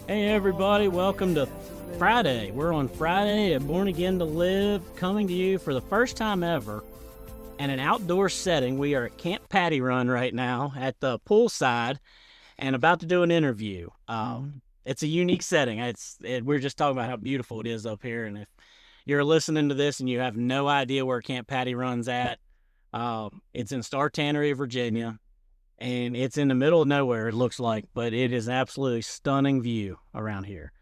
Hey everybody, welcome to Friday. We're on Friday at Born Again to Live, coming to you for the first time ever in an outdoor setting. We are at Camp Paddy Run right now at the poolside and about to do an interview. It's a unique setting. We're just talking about how beautiful it is up here, and if you're listening to this and you have no idea where Camp Paddy Run's at, it's in Star Tannery, Virginia. And it's in the middle of nowhere, it looks like, but it is an absolutely stunning view around here.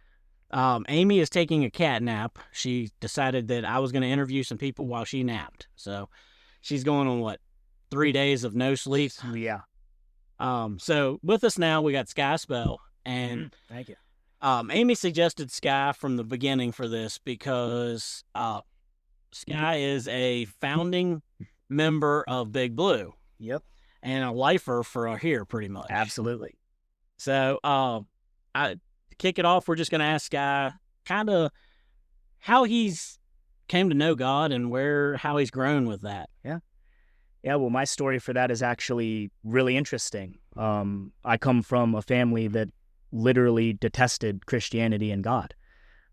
Amy is taking a cat nap. She decided that I was going to interview some people while she napped. So she's going on, 3 days of no sleep? Yeah. So with us now, we got Skye Spell. And Thank you. Amy suggested Skye from the beginning for this because Skye is a founding member of Big Blue. Yep. And a lifer for here, pretty much. Absolutely. So, to kick it off, we're just going to ask Skye kind of how he's came to know God and how he's grown with that. Yeah. Well, my story for that is actually really interesting. I come from a family that literally detested Christianity and God.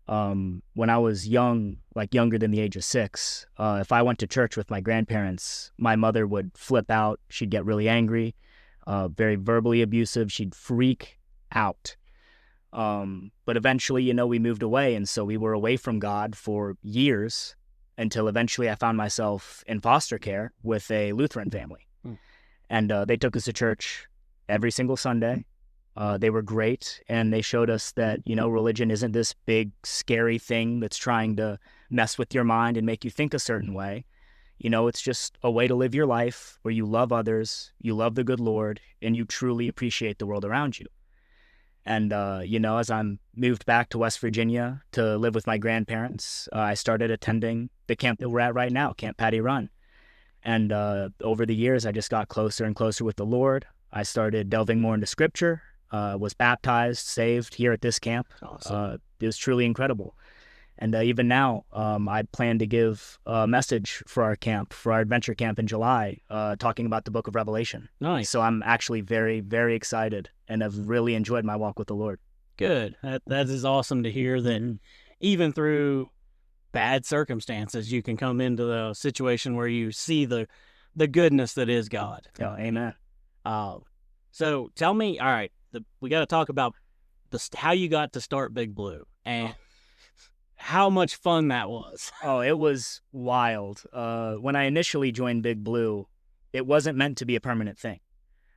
When I was young, younger than the age of 6, if I went to church with my grandparents, my mother would flip out. She'd get really angry, very verbally abusive. She'd freak out. But eventually, we moved away. And so we were away from God for years until eventually I found myself in foster care with a Lutheran family. And they took us to church every single Sunday. They were great, and they showed us that, religion isn't this big, scary thing that's trying to mess with your mind and make you think a certain way. It's just a way to live your life where you love others, you love the good Lord, and you truly appreciate the world around you. And, as I'm moved back to West Virginia to live with my grandparents, I started attending the camp that we're at right now, Camp Paddy Run. And over the years, I just got closer and closer with the Lord. I started delving more into Scripture. Was baptized, saved here at this camp. Awesome. It was truly incredible. And even now, I plan to give a message for our camp, for our adventure camp in July, talking about the book of Revelation. Nice. So I'm actually very, very excited and have really enjoyed my walk with the Lord. Good. That is awesome to hear that even through bad circumstances, you can come into the situation where you see the goodness that is God. Oh, amen. So tell me, all right, we got to talk about how you got to start Big Blue and how much fun that was. Oh, it was wild. When I initially joined Big Blue, it wasn't meant to be a permanent thing.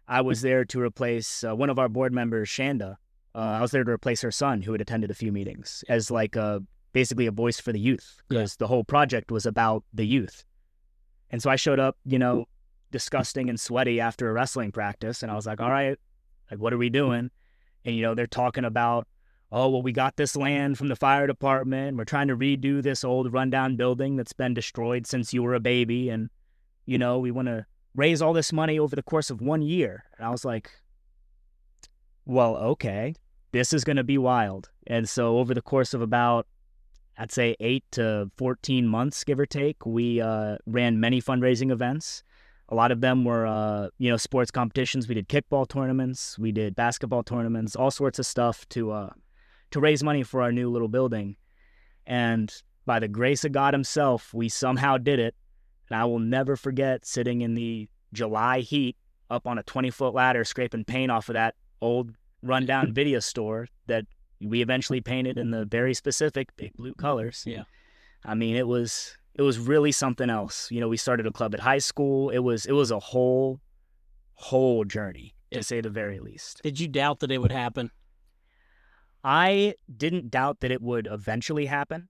I was there to replace one of our board members, Shanda. I was there to replace her son, who had attended a few meetings, as basically a voice for the youth, because the whole project was about the youth. And so I showed up, disgusting and sweaty after a wrestling practice, and I was like, all right, what are we doing? And, they're talking about, oh, well, we got this land from the fire department. We're trying to redo this old rundown building that's been destroyed since you were a baby. And, we want to raise all this money over the course of 1 year. And I was like, well, okay, this is going to be wild. And so over the course of about, I'd say 8 to 14 months, give or take, we ran many fundraising events. A lot of them were, sports competitions. We did kickball tournaments. We did basketball tournaments, all sorts of stuff to raise money for our new little building. And by the grace of God himself, we somehow did it. And I will never forget sitting in the July heat up on a 20-foot ladder scraping paint off of that old rundown video store that we eventually painted in the very specific Big Blue colors. Yeah. I mean, it was really something else. We started a club at high school. It was a whole journey, to say the very least. Did you doubt that it would happen? I didn't doubt that it would eventually happen,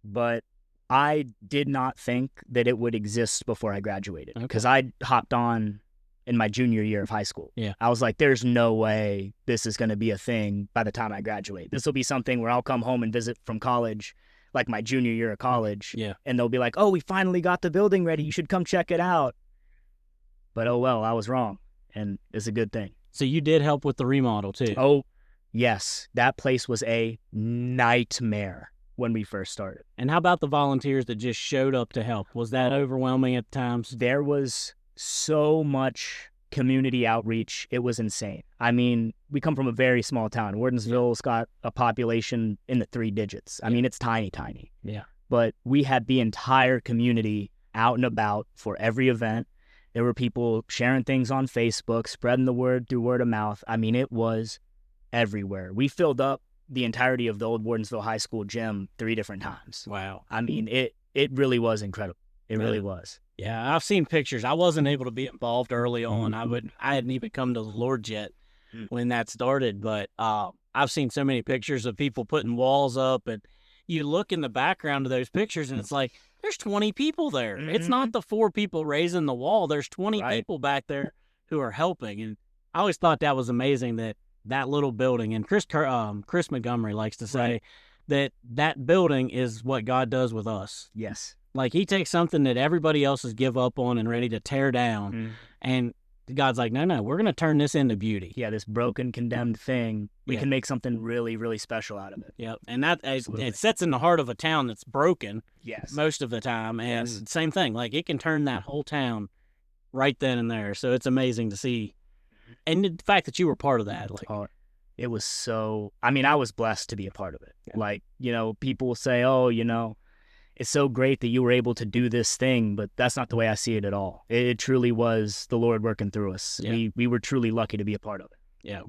but I did not think that it would exist before I graduated, because I hopped on in my junior year of high school. Yeah. I was like, there's no way this is going to be a thing by the time I graduate. This will be something where I'll come home and visit from college, like my junior year of college. Yeah. And they'll be like, oh, we finally got the building ready. You should come check it out. But oh well, I was wrong. And it's a good thing. So you did help with the remodel too? Oh, yes. That place was a nightmare when we first started. And how about the volunteers that just showed up to help? Was that overwhelming at times? There was so much community outreach, it was insane. I mean, we come from a very small town. Wardensville's got a population in the 3 digits. I mean, it's tiny, tiny. Yeah. But we had the entire community out and about for every event. There were people sharing things on Facebook, spreading the word through word of mouth. I mean, it was everywhere. We filled up the entirety of the old Wardensville High School gym 3 different times. Wow. I mean, it really was incredible. It really was. Yeah, I've seen pictures. I wasn't able to be involved early on. I hadn't even come to the Lord yet when that started, but I've seen so many pictures of people putting walls up, and you look in the background of those pictures, and it's like, there's 20 people there. Mm-hmm. It's not the 4 people raising the wall. There's 20 Right. people back there who are helping, and I always thought that was amazing that little building, and Chris Montgomery likes to say that building is what God does with us. Yes. Like, he takes something that everybody else has give up on and ready to tear down, and God's like, no, we're going to turn this into beauty. Yeah, this broken, condemned thing, we Yeah. can make something really, really special out of it. Yep, and that Absolutely. it sets in the heart of a town that's broken Yes. most of the time, and Yes. same thing, like, it can turn that whole town right then and there. So it's amazing to see, and the fact that you were part of that. Like, Oh, it was so, I mean, I was blessed to be a part of it. Yeah. Like, people will say, oh, it's so great that you were able to do this thing, but that's not the way I see it at all. It truly was the Lord working through us. Yeah. We were truly lucky to be a part of it. yeah,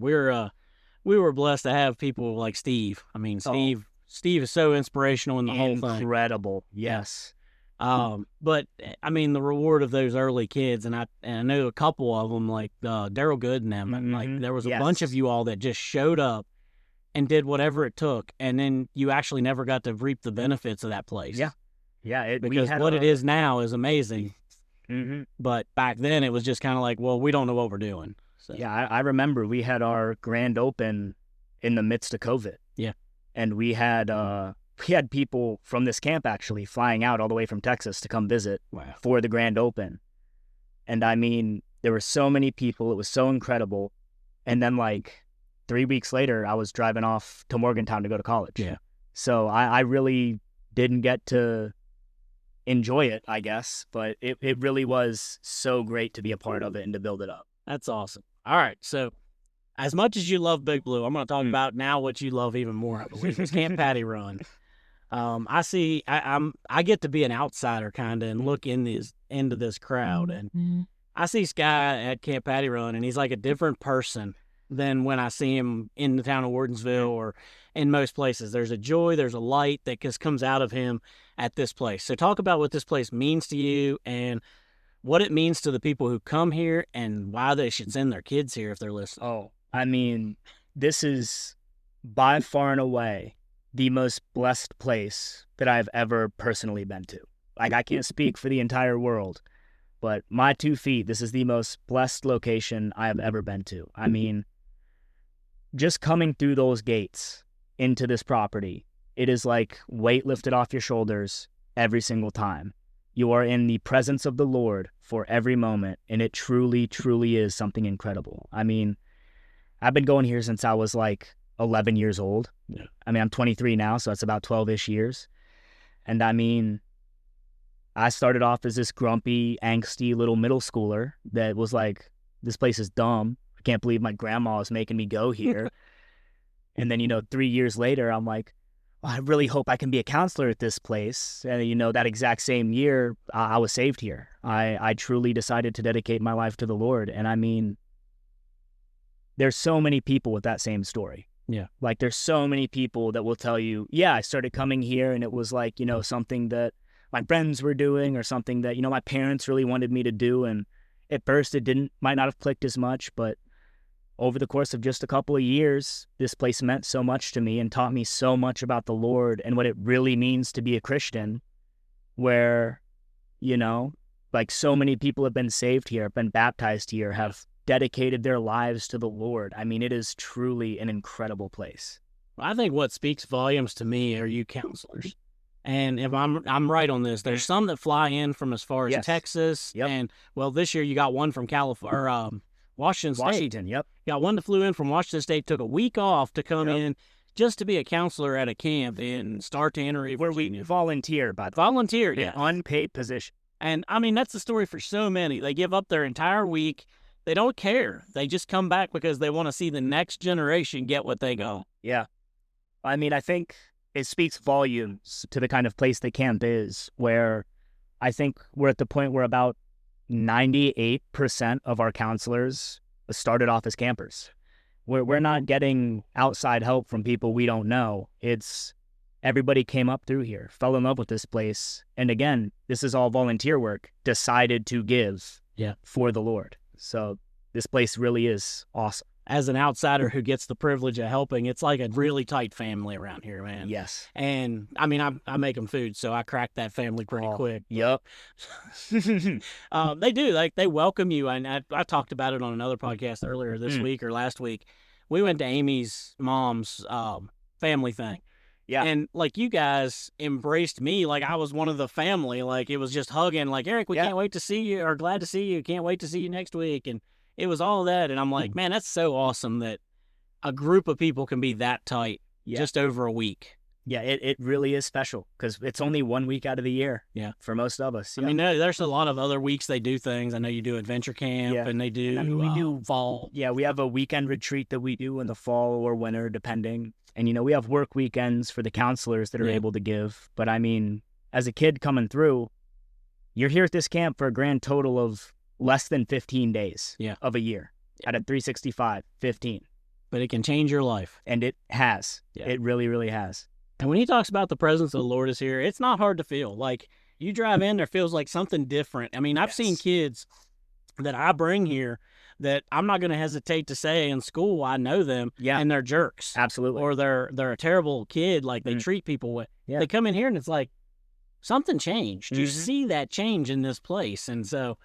we were blessed to have people like Steve. I mean, Steve is so inspirational in the whole thing. Incredible. Yes. But I mean, the reward of those early kids, and I know a couple of them, like Daryl Good and them, and like there was a Yes. bunch of you all that just showed up and did whatever it took, and then you actually never got to reap the benefits of that place. Yeah. Yeah. Because what it is now is amazing, Mm-hmm. but back then it was just kind of like, well, we don't know what we're doing. So, Yeah, I remember we had our grand open in the midst of COVID. Yeah. And we had people from this camp actually flying out all the way from Texas to come visit Wow. for the grand open. And I mean, there were so many people. It was so incredible. And then like 3 weeks later, I was driving off to Morgantown to go to college. Yeah. So I really didn't get to enjoy it, I guess. But it really was so great to be a part of it and to build it up. That's awesome. All right, so as much as you love Big Blue, I'm going to talk about now what you love even more, I believe. It's Camp Paddy Run. I get to be an outsider kind of and look into this crowd, and I see Skye at Camp Paddy Run, and he's like a different person than when I see him in the town of Wardensville or in most places. There's a joy, there's a light that just comes out of him at this place. So talk about what this place means to you and what it means to the people who come here and why they should send their kids here if they're listening. Oh, I mean, this is by far and away the most blessed place that I've ever personally been to. Like, I can't speak for the entire world, but my 2 feet, this is the most blessed location I have ever been to. I mean, just coming through those gates into this property, it is like weight lifted off your shoulders every single time. You are in the presence of the Lord for every moment, and it truly, truly is something incredible. I mean, I've been going here since I was like 11 years old. Yeah. I mean, I'm 23 now, so that's about 12-ish years. And I mean, I started off as this grumpy, angsty little middle schooler that was like, this place is dumb. I can't believe my grandma is making me go here. And then, 3 years later, I'm like, well, I really hope I can be a counselor at this place. And, that exact same year, I was saved here. I truly decided to dedicate my life to the Lord. And I mean, there's so many people with that same story. Yeah. Like, there's so many people that will tell you, yeah, I started coming here and it was like, something that my friends were doing or something that, my parents really wanted me to do. And at first it might not have clicked as much, but over the course of just a couple of years, this place meant so much to me and taught me so much about the Lord and what it really means to be a Christian, where, like, so many people have been saved here, have been baptized here, have dedicated their lives to the Lord. I mean, it is truly an incredible place. I think what speaks volumes to me are you counselors. And if I'm right on this, there's some that fly in from as far as Yes. Texas. Yep. And, well, this year you got one from California, or Washington State. Washington, yep. You got one that flew in from Washington State, took a week off to come Yep. in just to be a counselor at a camp in Star Tannery, Where we Virginia. volunteer, by the Volunteered, way. yeah. Unpaid position. And, I mean, that's the story for so many. They give up their entire week. they don't care. They just come back because they want to see the next generation get what they got. Yeah. I mean, I think it speaks volumes to the kind of place the camp is, where I think we're at the point where about 98% of our counselors started off as campers. We're not getting outside help from people we don't know. It's everybody came up through here, fell in love with this place. And again, this is all volunteer work, decided to give for the Lord. So this place really is awesome. As an outsider who gets the privilege of helping, it's like a really tight family around here, man. Yes. And I mean, I make them food, so I crack that family pretty quick. Yep. They do. Like, they welcome you. And I talked about it on another podcast earlier this week or last week. We went to Amy's mom's family thing. Yeah. And like, you guys embraced me like I was one of the family. Like, it was just hugging, like, Eric, we can't wait to see you, or glad to see you. Can't wait to see you next week. And it was all that. And I'm like, man, that's so awesome that a group of people can be that tight just over a week. Yeah, it really is special because it's only 1 week out of the year. Yeah. For most of us. I mean, there's a lot of other weeks they do things. I know you do adventure camp and they do, we do fall. Yeah, we have a weekend retreat that we do in the fall or winter, depending. And, we have work weekends for the counselors that are able to give. But I mean, as a kid coming through, you're here at this camp for a grand total of less than 15 days of a year. Out of 365, 15. But it can change your life. And it has. Yeah. It really, really has. And when he talks about the presence of the Lord is here, it's not hard to feel. Like, you drive in, there feels like something different. I mean, I've seen kids that I bring here that I'm not going to hesitate to say in school I know them, and they're jerks. Absolutely. Or they're a terrible kid, like they treat people with. Yeah. They come in here and it's like, something changed. You see that change in this place. And so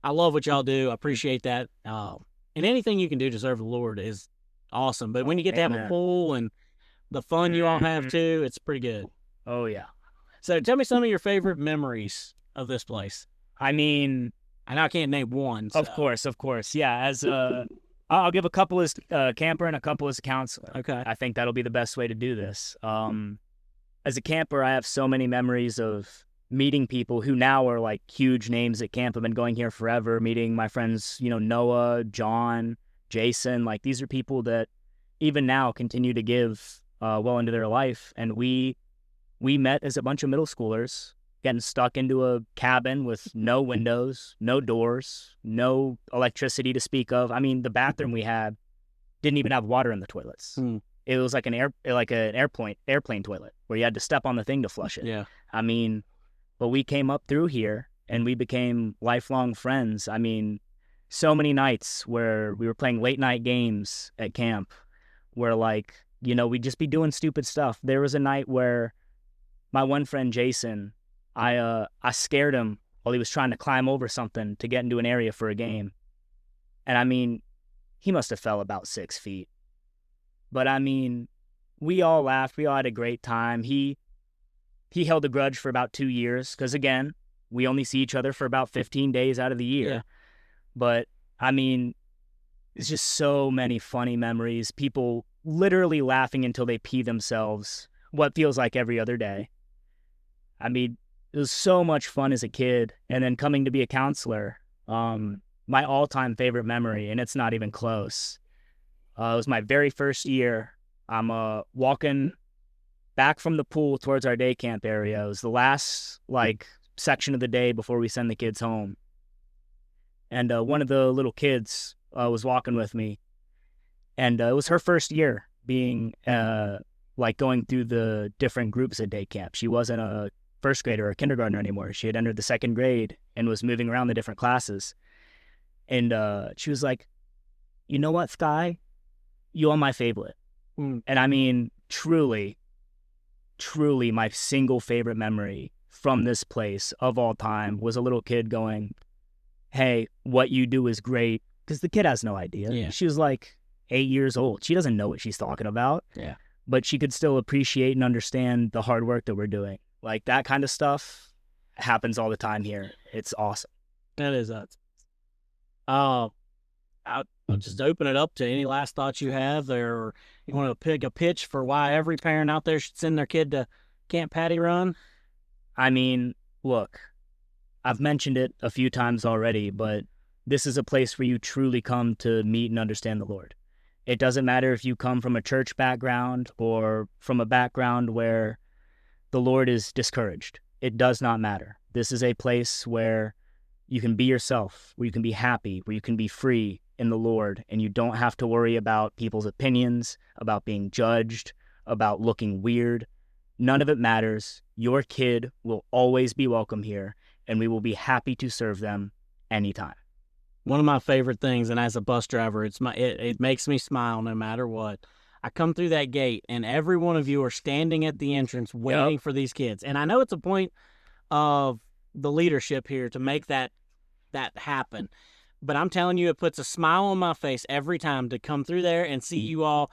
I love what y'all do. I appreciate that. And anything you can do to serve the Lord is awesome. But when you get to have a pool and the fun you all have too, it's pretty good. Oh, yeah. So tell me some of your favorite memories of this place. I mean, I know I can't name one. So. Of course. Yeah, as I'll give a couple as a camper and a couple as a counselor. Okay. I think that'll be the best way to do this. As a camper, I have so many memories of meeting people who now are like huge names at camp. I've been going here forever, meeting my friends, Noah, John, Jason. Like, these are people that even now continue to give well into their life. And we met as a bunch of middle schoolers getting stuck into a cabin with no windows, no doors, no electricity to speak of. I mean, the bathroom we had didn't even have water in the toilets. It was like an airplane toilet where you had to step on the thing to flush it. Yeah. I mean, but we came up through here and we became lifelong friends. I mean, so many nights where we were playing late night games at camp where, like, we'd just be doing stupid stuff. There was a night where my one friend, Jason, I scared him while he was trying to climb over something to get into an area for a game. And I mean, he must have fell about 6 feet. But I mean, we all laughed. We all had a great time. He held a grudge for about 2 years because, again, we only see each other for about 15 days out of the year. Yeah. But I mean, it's just so many funny memories. People literally laughing until they pee themselves, what feels like every other day. I mean, it was so much fun as a kid. And then coming to be a counselor, my all-time favorite memory, and it's not even close. It was my very first year. I'm walking back from the pool towards our day camp area. It was the last, section of the day before we send the kids home. And one of the little kids was walking with me. And it was her first year being, going through the different groups at day camp. She wasn't a first grader or a kindergartner anymore. She had entered the second grade and was moving around the different classes. And she was like, "You know what, Skye? You are my favorite." And I mean, truly my single favorite memory from this place of all time was a little kid going, "Hey, what you do is great." Because the kid has no idea. Yeah. She was like 8 years old. She doesn't know what she's talking about. Yeah. But she could still appreciate and understand the hard work that we're doing. Like, that kind of stuff happens all the time here. It's awesome. That is I'll just open it up to any last thoughts you have there, or you want to pick a pitch for why every parent out there should send their kid to Camp Paddy Run? I mean, look, I've mentioned it a few times already, but this is a place where you truly come to meet and understand the Lord. It doesn't matter if you come from a church background or from a background where the Lord is discouraged. It does not matter. This is a place where you can be yourself, where you can be happy, where you can be free in the Lord, and you don't have to worry about people's opinions, about being judged, about looking weird. None of it matters. Your kid will always be welcome here, and we will be happy to serve them anytime. One of my favorite things, and as a bus driver, it makes me smile no matter what. I come through that gate, and every one of you are standing at the entrance waiting for these kids. And I know it's a point of the leadership here to make that happen. But I'm telling you, it puts a smile on my face every time to come through there and see you all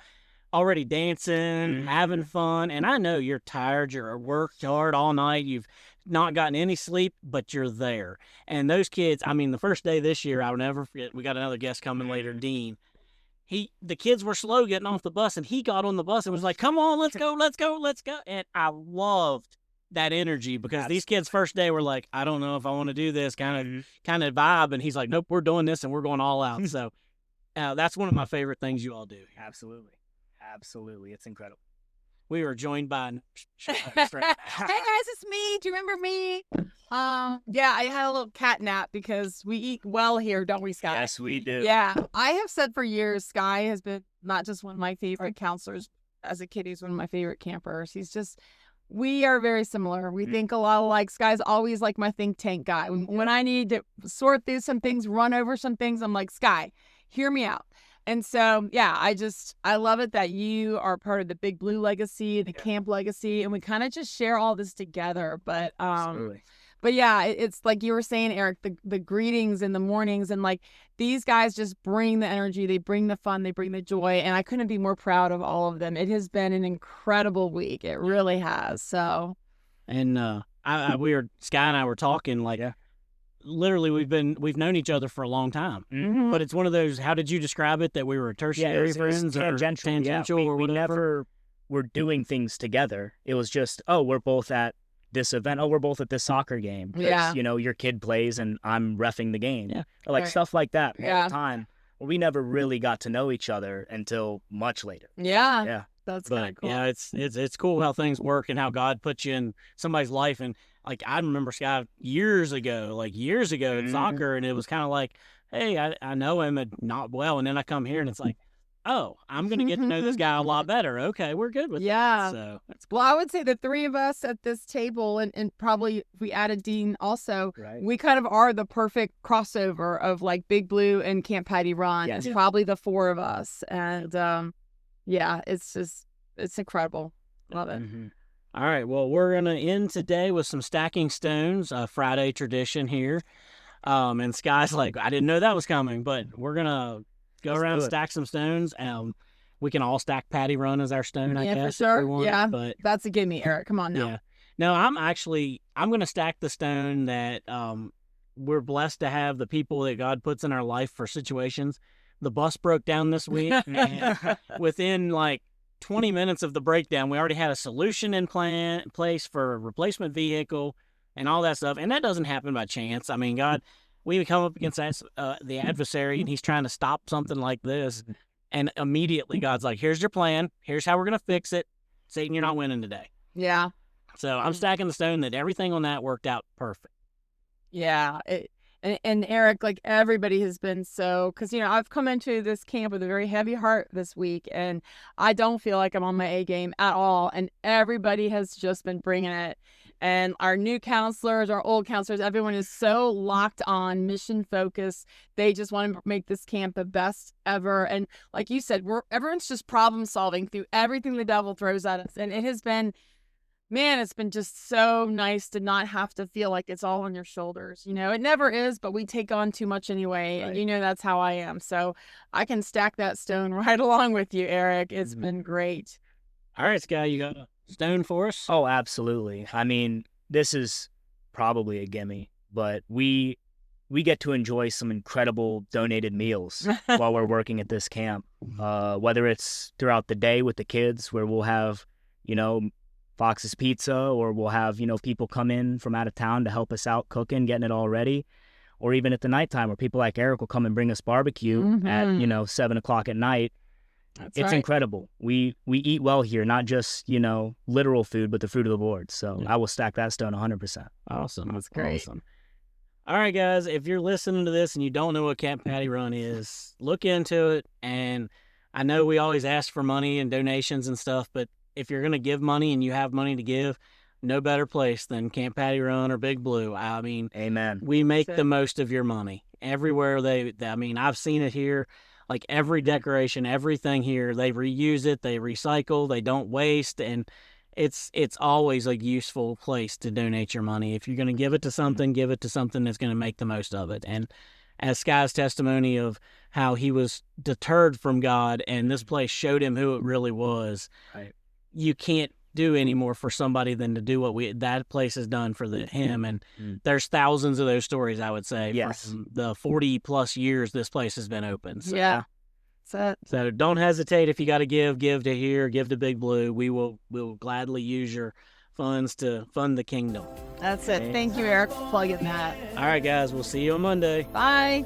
already dancing, having fun. And I know you're tired, you're worked hard all night, you've not gotten any sleep, but you're there. And those kids, I mean, the first day this year, I'll never forget, we got another guest coming later, Dean. The kids were slow getting off the bus, and he got on the bus and was like, come on, let's go, let's go, let's go. And I loved that energy, because these kids first day were like, I don't know if I want to do this kind of vibe. And he's like, nope, we're doing this and we're going all out. So that's one of my favorite things you all do. Absolutely. It's incredible. We were joined by Hey guys, it's me. Do you remember me? Yeah, I had a little cat nap because we eat well here, don't we, Skye? Yes, we do. Yeah, I have said for years, Skye has been not just one of my favorite counselors. As a kid, he's one of my favorite campers. We are very similar. We think a lot alike. Skye's always like my think tank guy. When I need to sort through some things, run over some things, I'm like, Skye, hear me out. And so, yeah, I love it that you are part of the Big Blue legacy, the camp legacy, and we kind of just share all this together. But, Absolutely. But yeah, it's like you were saying, Eric, the greetings in the mornings, and like these guys just bring the energy, they bring the fun, they bring the joy, and I couldn't be more proud of all of them. It has been an incredible week. It really has. So, and Skye and I were talking like, literally we've known each other for a long time, but it's one of those. How did you describe it? That we were tertiary friends, or tangential, or whatever. We never were doing things together. It was just, oh, we're both at this event. Oh, we're both at this soccer game. Yeah. You know, your kid plays and I'm reffing the game. Yeah. Or like stuff like that all Yeah. the time. Well, we never really got to know each other until much later. Yeah. Yeah. That's kind of cool. Yeah, it's cool how things work and how God puts you in somebody's life. And like, I remember Skye years ago in soccer, and it was kind of like, hey, I know him and not well. And then I come here and it's like, oh, I'm going to get to know this guy a lot better. Okay, we're good with Yeah. that. So that's Well, I would say the three of us at this table, and probably if we added Dean also, Right. we kind of are the perfect crossover of like Big Blue and Camp Paddy Run. Yes. It's probably the four of us. And yeah, it's incredible. Love it. All right, well, we're going to end today with some stacking stones, a Friday tradition here. And Skye's like, I didn't know that was coming, but we're going to go Let's around, do it. stack some stones. We can all stack Paddy Run as our stone, I Yeah, for guess. sure. If we want, Yeah. But That's a gimme, Eric. Come on now. yeah. No, I'm going to stack the stone that we're blessed to have the people that God puts in our life for situations. The bus broke down this week, and within like 20 minutes of the breakdown, we already had a solution in place for a replacement vehicle and all that stuff. And that doesn't happen by chance. I mean, God, we come up against the adversary, and he's trying to stop something like this. And immediately God's like, here's your plan. Here's how we're going to fix it. Satan, you're not winning today. Yeah. So I'm stacking the stone that everything on that worked out perfect. Yeah. And Eric, like everybody has been so, because, you know, I've come into this camp with a very heavy heart this week, and I don't feel like I'm on my A game at all. And everybody has just been bringing it. And our new counselors, our old counselors, everyone is so locked on, mission focused. They just want to make this camp the best ever. And like you said, everyone's just problem solving through everything the devil throws at us. And it has been, man, it's been just so nice to not have to feel like it's all on your shoulders. You know, it never is, but we take on too much anyway. Right. And you know, that's how I am. So I can stack that stone right along with you, Eric. It's been great. All right, Skye, you got a stone for us? Oh, absolutely. I mean, this is probably a gimme, but we get to enjoy some incredible donated meals while we're working at this camp. Whether it's throughout the day with the kids, where we'll have, you know, Fox's Pizza, or we'll have, you know, people come in from out of town to help us out cooking, getting it all ready. or even at the nighttime where people like Eric will come and bring us barbecue at, 7 o'clock at night. That's It's right. incredible. We eat well here, not just, literal food, but the fruit of the board. So I will stack that stone 100%. Awesome. That's great. Awesome. All right, guys, if you're listening to this and you don't know what Camp Paddy Run is, look into it. And I know we always ask for money and donations and stuff, but if you're going to give money and you have money to give, no better place than Camp Paddy Run or Big Blue. I mean, Amen. we make That's the it. most of your money. Everywhere I've seen it here. Like every decoration, everything here, they reuse it, they recycle, they don't waste, and it's always a useful place to donate your money. If you're going to give it to something that's going to make the most of it. And as Skye's testimony of how he was deterred from God and this place showed him who it really was, Right. you can't do any more for somebody than to do what that place has done for him. And there's thousands of those stories, I would say, Yes. from the 40 plus years this place has been open. So, Yeah. That's it. so don't hesitate. If you got to give to here, give to Big Blue. We'll gladly use your funds to fund the kingdom. That's it. Thank you, Eric, for plugging that. All right, guys, we'll see you on Monday. Bye.